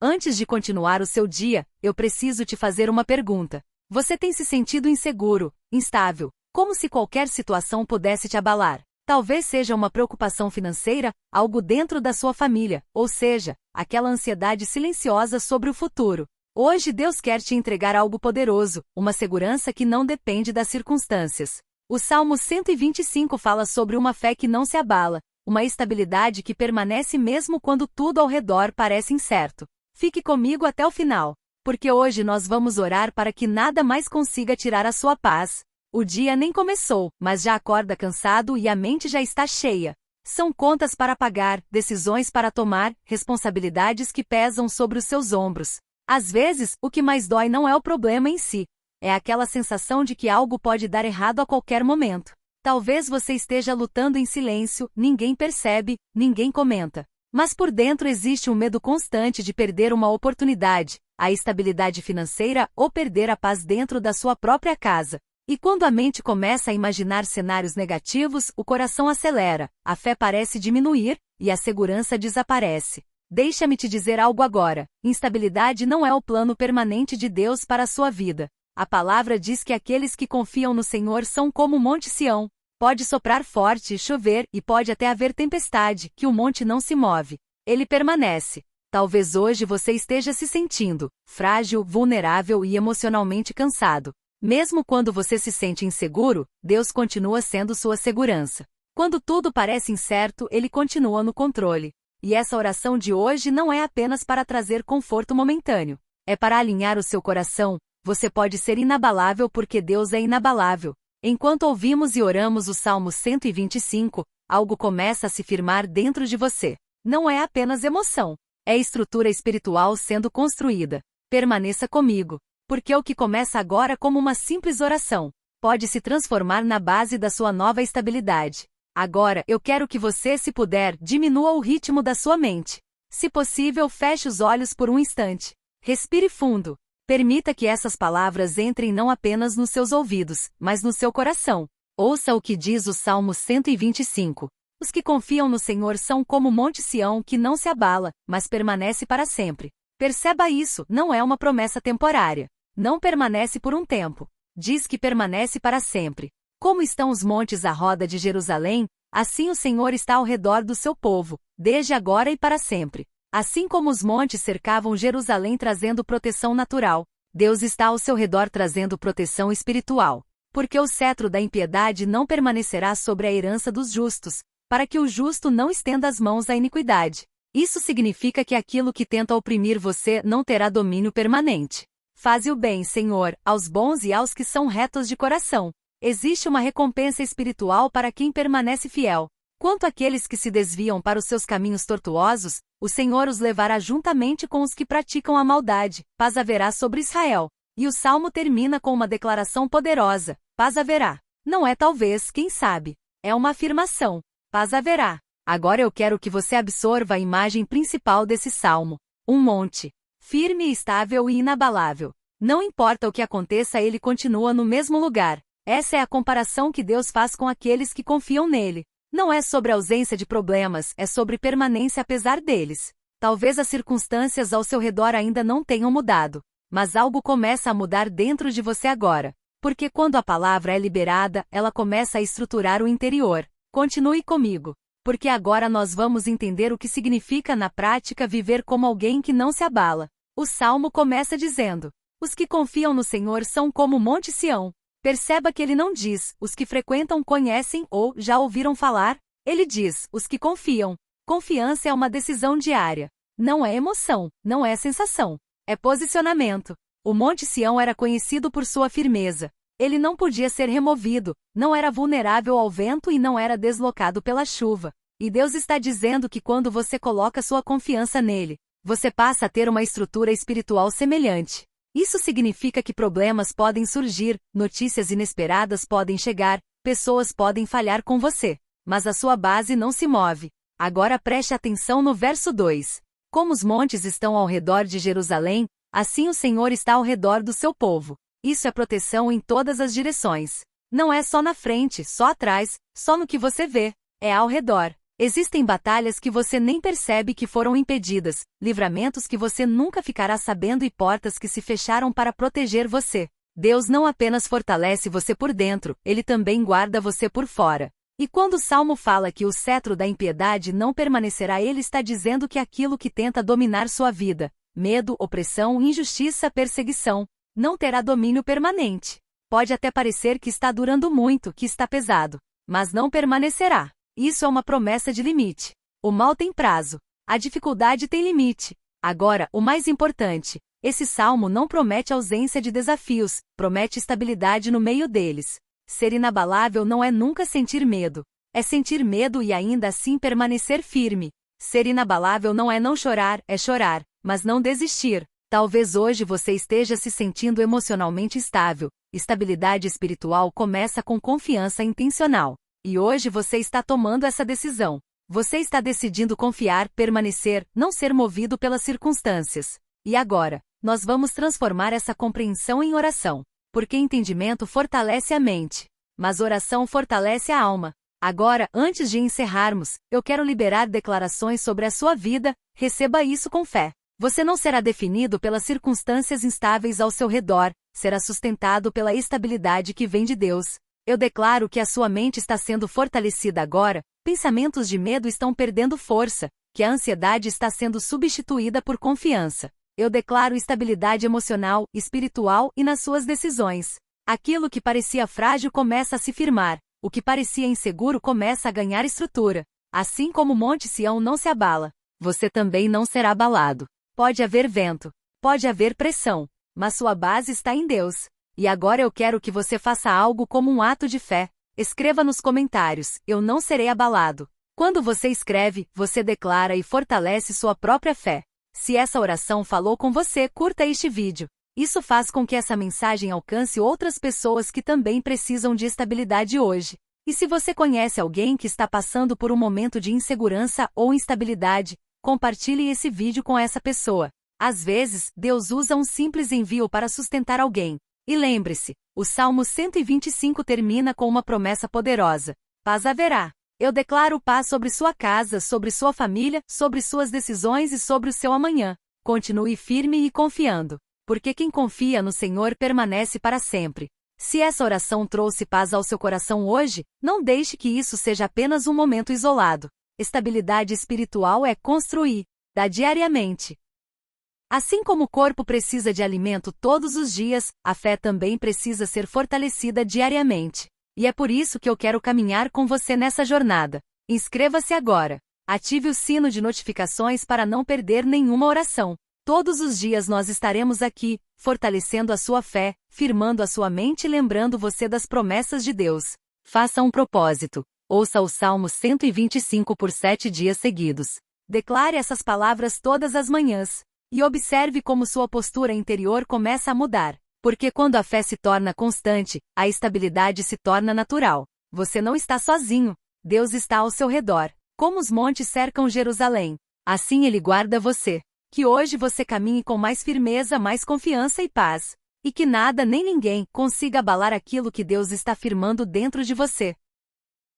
Antes de continuar o seu dia, eu preciso te fazer uma pergunta. Você tem se sentido inseguro, instável, como se qualquer situação pudesse te abalar? Talvez seja uma preocupação financeira, algo dentro da sua família, ou seja, aquela ansiedade silenciosa sobre o futuro. Hoje Deus quer te entregar algo poderoso, uma segurança que não depende das circunstâncias. O Salmo 125 fala sobre uma fé que não se abala, uma estabilidade que permanece mesmo quando tudo ao redor parece incerto. Fique comigo até o final, porque hoje nós vamos orar para que nada mais consiga tirar a sua paz. O dia nem começou, mas já acorda cansado e a mente já está cheia. São contas para pagar, decisões para tomar, responsabilidades que pesam sobre os seus ombros. Às vezes, o que mais dói não é o problema em si. É aquela sensação de que algo pode dar errado a qualquer momento. Talvez você esteja lutando em silêncio, ninguém percebe, ninguém comenta. Mas por dentro existe um medo constante de perder uma oportunidade, a estabilidade financeira ou perder a paz dentro da sua própria casa. E quando a mente começa a imaginar cenários negativos, o coração acelera, a fé parece diminuir, e a segurança desaparece. Deixa-me te dizer algo agora: instabilidade não é o plano permanente de Deus para a sua vida. A palavra diz que aqueles que confiam no Senhor são como o Monte Sião. Pode soprar forte e chover, e pode até haver tempestade, que o monte não se move. Ele permanece. Talvez hoje você esteja se sentindo frágil, vulnerável e emocionalmente cansado. Mesmo quando você se sente inseguro, Deus continua sendo sua segurança. Quando tudo parece incerto, Ele continua no controle. E essa oração de hoje não é apenas para trazer conforto momentâneo. É para alinhar o seu coração. Você pode ser inabalável porque Deus é inabalável. Enquanto ouvimos e oramos o Salmo 125, algo começa a se firmar dentro de você. Não é apenas emoção. É estrutura espiritual sendo construída. Permaneça comigo. Porque o que começa agora como uma simples oração pode se transformar na base da sua nova estabilidade. Agora, eu quero que você, se puder, diminua o ritmo da sua mente. Se possível, feche os olhos por um instante. Respire fundo. Permita que essas palavras entrem não apenas nos seus ouvidos, mas no seu coração. Ouça o que diz o Salmo 125. Os que confiam no Senhor são como o Monte Sião que não se abala, mas permanece para sempre. Perceba isso, não é uma promessa temporária. Não permanece por um tempo. Diz que permanece para sempre. Como estão os montes à roda de Jerusalém, assim o Senhor está ao redor do seu povo, desde agora e para sempre. Assim como os montes cercavam Jerusalém trazendo proteção natural, Deus está ao seu redor trazendo proteção espiritual. Porque o cetro da impiedade não permanecerá sobre a herança dos justos, para que o justo não estenda as mãos à iniquidade. Isso significa que aquilo que tenta oprimir você não terá domínio permanente. Faze o bem, Senhor, aos bons e aos que são retos de coração. Existe uma recompensa espiritual para quem permanece fiel. Quanto àqueles que se desviam para os seus caminhos tortuosos, o Senhor os levará juntamente com os que praticam a maldade. Paz haverá sobre Israel. E o salmo termina com uma declaração poderosa: paz haverá. Não é talvez, quem sabe. É uma afirmação. Paz haverá. Agora eu quero que você absorva a imagem principal desse salmo. Um monte. Firme e estável e inabalável. Não importa o que aconteça, ele continua no mesmo lugar. Essa é a comparação que Deus faz com aqueles que confiam nele. Não é sobre a ausência de problemas, é sobre permanência apesar deles. Talvez as circunstâncias ao seu redor ainda não tenham mudado, mas algo começa a mudar dentro de você agora. Porque quando a palavra é liberada, ela começa a estruturar o interior. Continue comigo. Porque agora nós vamos entender o que significa na prática viver como alguém que não se abala. O salmo começa dizendo: os que confiam no Senhor são como o Monte Sião. Perceba que ele não diz: os que frequentam conhecem ou já ouviram falar. Ele diz: os que confiam. Confiança é uma decisão diária. Não é emoção, não é sensação. É posicionamento. O Monte Sião era conhecido por sua firmeza. Ele não podia ser removido, não era vulnerável ao vento e não era deslocado pela chuva. E Deus está dizendo que quando você coloca sua confiança nele, você passa a ter uma estrutura espiritual semelhante. Isso significa que problemas podem surgir, notícias inesperadas podem chegar, pessoas podem falhar com você, mas a sua base não se move. Agora preste atenção no verso 2. Como os montes estão ao redor de Jerusalém, assim o Senhor está ao redor do seu povo. Isso é proteção em todas as direções. Não é só na frente, só atrás, só no que você vê. É ao redor. Existem batalhas que você nem percebe que foram impedidas, livramentos que você nunca ficará sabendo e portas que se fecharam para proteger você. Deus não apenas fortalece você por dentro, Ele também guarda você por fora. E quando o Salmo fala que o cetro da impiedade não permanecerá, ele está dizendo que aquilo que tenta dominar sua vida, medo, opressão, injustiça, perseguição, não terá domínio permanente. Pode até parecer que está durando muito, que está pesado, mas não permanecerá. Isso é uma promessa de limite. O mal tem prazo. A dificuldade tem limite. Agora, o mais importante, esse salmo não promete ausência de desafios, promete estabilidade no meio deles. Ser inabalável não é nunca sentir medo. É sentir medo e ainda assim permanecer firme. Ser inabalável não é não chorar, é chorar, mas não desistir. Talvez hoje você esteja se sentindo emocionalmente estável. Estabilidade espiritual começa com confiança intencional. E hoje você está tomando essa decisão. Você está decidindo confiar, permanecer, não ser movido pelas circunstâncias. E agora, nós vamos transformar essa compreensão em oração. Porque entendimento fortalece a mente, mas oração fortalece a alma. Agora, antes de encerrarmos, eu quero liberar declarações sobre a sua vida, receba isso com fé. Você não será definido pelas circunstâncias instáveis ao seu redor, será sustentado pela estabilidade que vem de Deus. Eu declaro que a sua mente está sendo fortalecida agora, pensamentos de medo estão perdendo força, que a ansiedade está sendo substituída por confiança. Eu declaro estabilidade emocional, espiritual e nas suas decisões. Aquilo que parecia frágil começa a se firmar, o que parecia inseguro começa a ganhar estrutura. Assim como o Monte Sião não se abala, você também não será abalado. Pode haver vento, pode haver pressão, mas sua base está em Deus. E agora eu quero que você faça algo como um ato de fé. Escreva nos comentários, eu não serei abalado. Quando você escreve, você declara e fortalece sua própria fé. Se essa oração falou com você, curta este vídeo. Isso faz com que essa mensagem alcance outras pessoas que também precisam de estabilidade hoje. E se você conhece alguém que está passando por um momento de insegurança ou instabilidade, compartilhe esse vídeo com essa pessoa. Às vezes, Deus usa um simples envio para sustentar alguém. E lembre-se, o Salmo 125 termina com uma promessa poderosa. Paz haverá. Eu declaro paz sobre sua casa, sobre sua família, sobre suas decisões e sobre o seu amanhã. Continue firme e confiando. Porque quem confia no Senhor permanece para sempre. Se essa oração trouxe paz ao seu coração hoje, não deixe que isso seja apenas um momento isolado. Estabilidade espiritual é construir, dá diariamente. Assim como o corpo precisa de alimento todos os dias, a fé também precisa ser fortalecida diariamente. E é por isso que eu quero caminhar com você nessa jornada. Inscreva-se agora. Ative o sino de notificações para não perder nenhuma oração. Todos os dias nós estaremos aqui, fortalecendo a sua fé, firmando a sua mente e lembrando você das promessas de Deus. Faça um propósito. Ouça o Salmo 125 por 7 dias seguidos. Declare essas palavras todas as manhãs. E observe como sua postura interior começa a mudar. Porque quando a fé se torna constante, a estabilidade se torna natural. Você não está sozinho. Deus está ao seu redor. Como os montes cercam Jerusalém, assim Ele guarda você. Que hoje você caminhe com mais firmeza, mais confiança e paz. E que nada nem ninguém consiga abalar aquilo que Deus está firmando dentro de você.